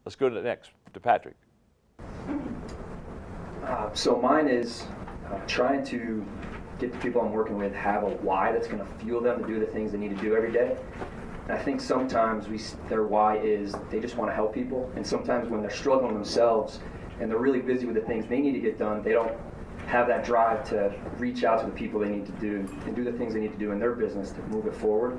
Let's go to the next, to Patrick. So mine is trying to get the people I'm working with have a why that's going to fuel them to do the things they need to do every day. And I think sometimes their why is they just want to help people, and sometimes when they're struggling themselves and they're really busy with the things they need to get done, they don't have that drive to reach out to the people they need to do and do the things they need to do in their business to move it forward.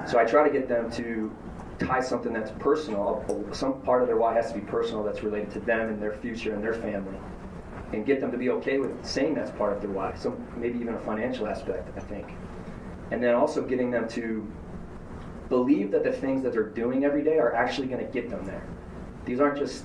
So I try to get them to tie something that's personal. Some part of their why has to be personal, that's related to them and their future and their family, and get them to be okay with saying that's part of their why. So maybe even a financial aspect, I think. And then also getting them to believe that the things that they're doing every day are actually going to get them there. These aren't just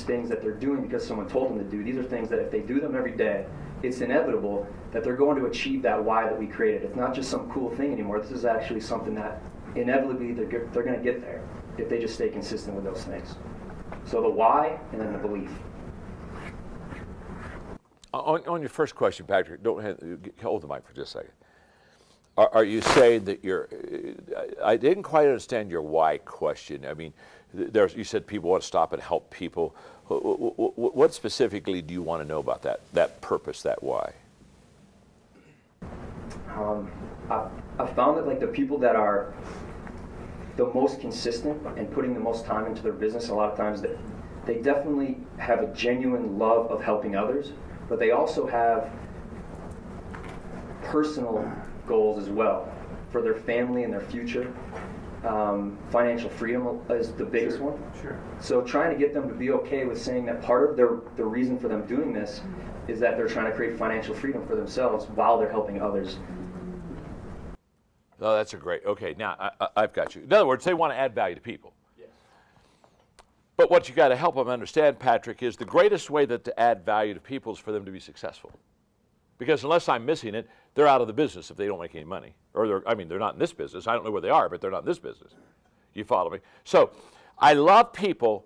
things that they're doing because someone told them to do. These are things that if they do them every day, it's inevitable that they're going to achieve that why that we created. It's not just some cool thing anymore. This is actually something that inevitably they're going to get there if they just stay consistent with those things. So the why and then the belief. On your first question, Patrick, hold the mic for just a second. Are you saying that I didn't quite understand your why question. I mean, you said people want to stop and help people. What specifically do you want to know about that purpose, that why? I found that like the people that are the most consistent and putting the most time into their business, a lot of times they definitely have a genuine love of helping others, but they also have personal goals as well for their family and their future. Financial freedom is the biggest one. Sure. So trying to get them to be okay with saying that part of the reason for them doing this is that they're trying to create financial freedom for themselves while they're helping others. Oh, that's a great, okay, now I've got you. In other words, they want to add value to people. Yes. But what you got to help them understand, Patrick, is the greatest way to add value to people is for them to be successful. Because unless I'm missing it, they're out of the business if they don't make any money. Or they're not in this business. I don't know where they are, but they're not in this business. You follow me? So I love people.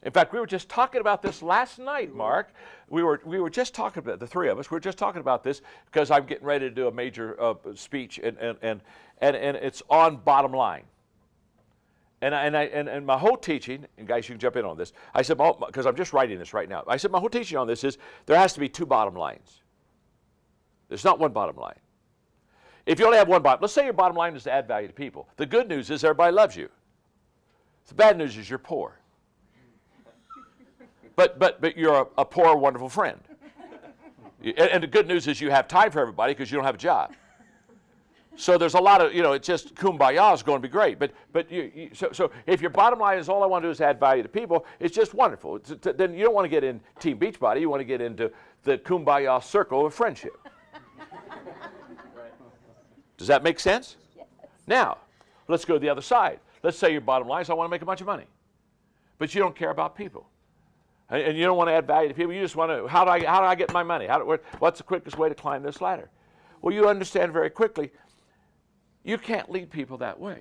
In fact, we were just talking about this last night, Mark. We were just talking about, the three of us, we were just talking about this because I'm getting ready to do a major speech, and it's on bottom line. And my whole teaching, and guys, you can jump in on this. I said, because I'm just writing this right now. I said, my whole teaching on this is there has to be two bottom lines. There's not one bottom line. If you only have one bottom, let's say your bottom line is to add value to people. The good news is everybody loves you. The bad news is you're poor. But you're a poor, wonderful friend. And the good news is you have time for everybody because you don't have a job. So there's a lot of, it's just kumbaya is going to be great. So if your bottom line is all I want to do is add value to people, it's just wonderful. Then you don't want to get in Team Beachbody. You want to get into the kumbaya circle of friendship. Does that make sense? Yes. Now, let's go to the other side. Let's say your bottom line is I want to make a bunch of money. But you don't care about people. And you don't want to add value to people. You just want to, how do I get my money? What's the quickest way to climb this ladder? Well, you understand very quickly, you can't lead people that way.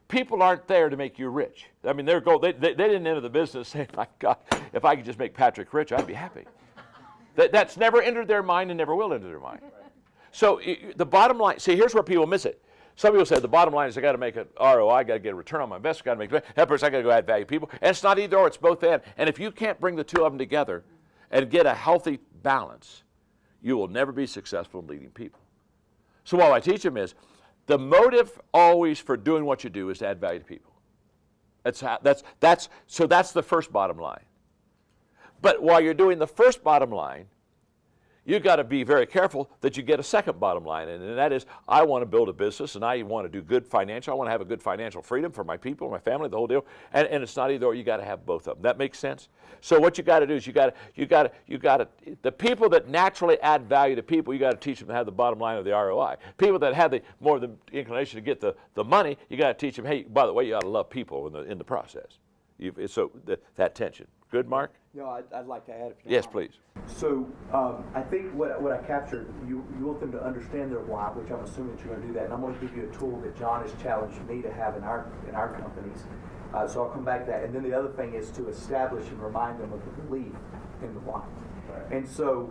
People aren't there to make you rich. I mean, their goal, they didn't enter the business saying, my God, if I could just make Patrick rich, I'd be happy. That's never entered their mind and never will enter their mind. So the bottom line, see, here's where people miss it. Some people say the bottom line is I got to make an ROI, I got to get a return on my investment, got to make that person, I got to go add value to people. And it's not either or, it's both and. And if you can't bring the two of them together and get a healthy balance, you will never be successful in leading people. So what I teach them is the motive always for doing what you do is to add value to people. So that's the first bottom line. But while you're doing the first bottom line, you've got to be very careful that you get a second bottom line, and that is, I want to build a business, and I want to do good financial. I want to have a good financial freedom for my people, my family, the whole deal. And it's not either or. You got to have both of them. That makes sense. So what you got to do is you got to the people that naturally add value to people, you got to teach them to have the bottom line of the ROI. People that have more of the inclination to get the money, you got to teach them, hey, by the way, you got to love people in the process. So that tension. Good, Mark? I'd like to add if you Yes, mind. please. So I think what I captured, you want them to understand their why, which I'm assuming that you're going to do that. And I'm going to give you a tool that John has challenged me to have in our companies. So I'll come back to that. And then the other thing is to establish and remind them of the belief in the why. Right. And so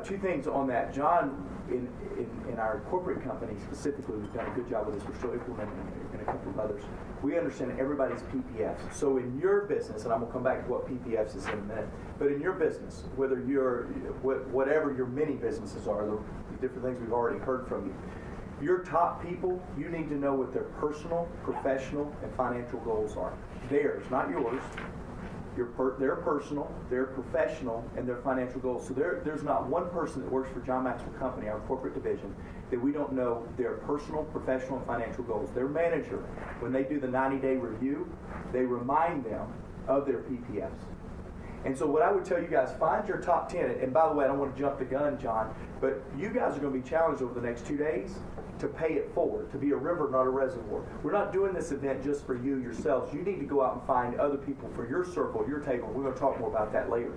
two things on that. John in our corporate company specifically, we've done a good job with this. We're still implementing it in a couple of others. We understand everybody's PPFs. So in your business, and I'm going to come back to what PPFs is in a minute, but in your business, whether you're, whatever your many businesses are, the different things we've already heard from you, your top people, you need to know what their personal, professional, and financial goals are. Theirs, not yours. Their personal, their professional, and their financial goals. So there's not one person that works for John Maxwell Company, our corporate division, that we don't know their personal, professional, and financial goals. Their manager, when they do the 90-day review, they remind them of their PPFs. And so what I would tell you guys, find your top 10. And by the way, I don't want to jump the gun, John, but you guys are going to be challenged over the next 2 days to pay it forward, to be a river, not a reservoir. We're not doing this event just for you yourselves. You need to go out and find other people for your circle, your table. We're going to talk more about that later.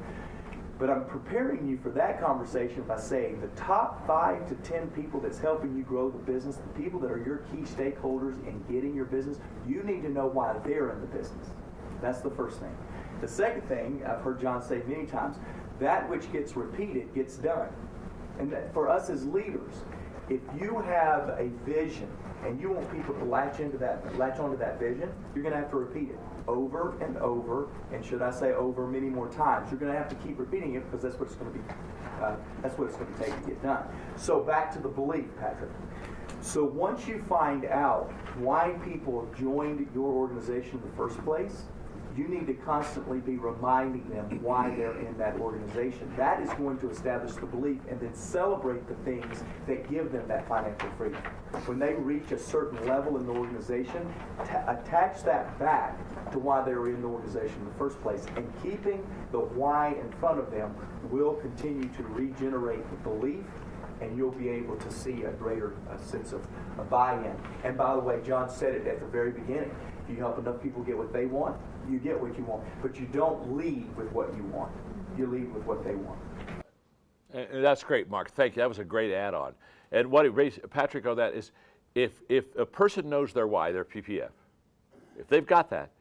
But I'm preparing you for that conversation by saying the top 5 to 10 people that's helping you grow the business, the people that are your key stakeholders in getting your business, you need to know why they're in the business. That's the first thing. The second thing, I've heard John say many times, that which gets repeated gets done. And that for us as leaders, if you have a vision and you want people to latch onto that vision, you're going to have to repeat it over and over, and should I say over many more times. You're going to have to keep repeating it because that's what it's going to be. That's what it's going to take to get done. So back to the belief, Patrick. So once you find out why people have joined your organization in the first place, you need to constantly be reminding them why they're in that organization. That is going to establish the belief, and then celebrate the things that give them that financial freedom. When they reach a certain level in the organization, attach that back to why they were in the organization in the first place. And keeping the why in front of them will continue to regenerate the belief, and you'll be able to see a greater sense of buy-in. And by the way, John said it at the very beginning. If you help enough people get what they want, you get what you want. But you don't lead with what you want. You lead with what they want. And that's great, Mark. Thank you. That was a great add-on. And what it raised, Patrick, on that is if a person knows their why, their PPF, if they've got that,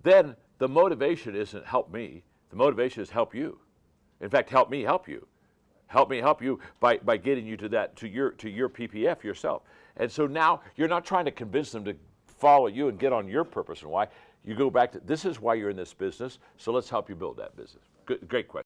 then the motivation isn't help me. The motivation is help you. In fact, help me help you. Help me help you by getting you to that, to your PPF yourself. And so now you're not trying to convince them to follow you and get on your purpose and why. You go back to, this is why you're in this business, so let's help you build that business. Good, great question.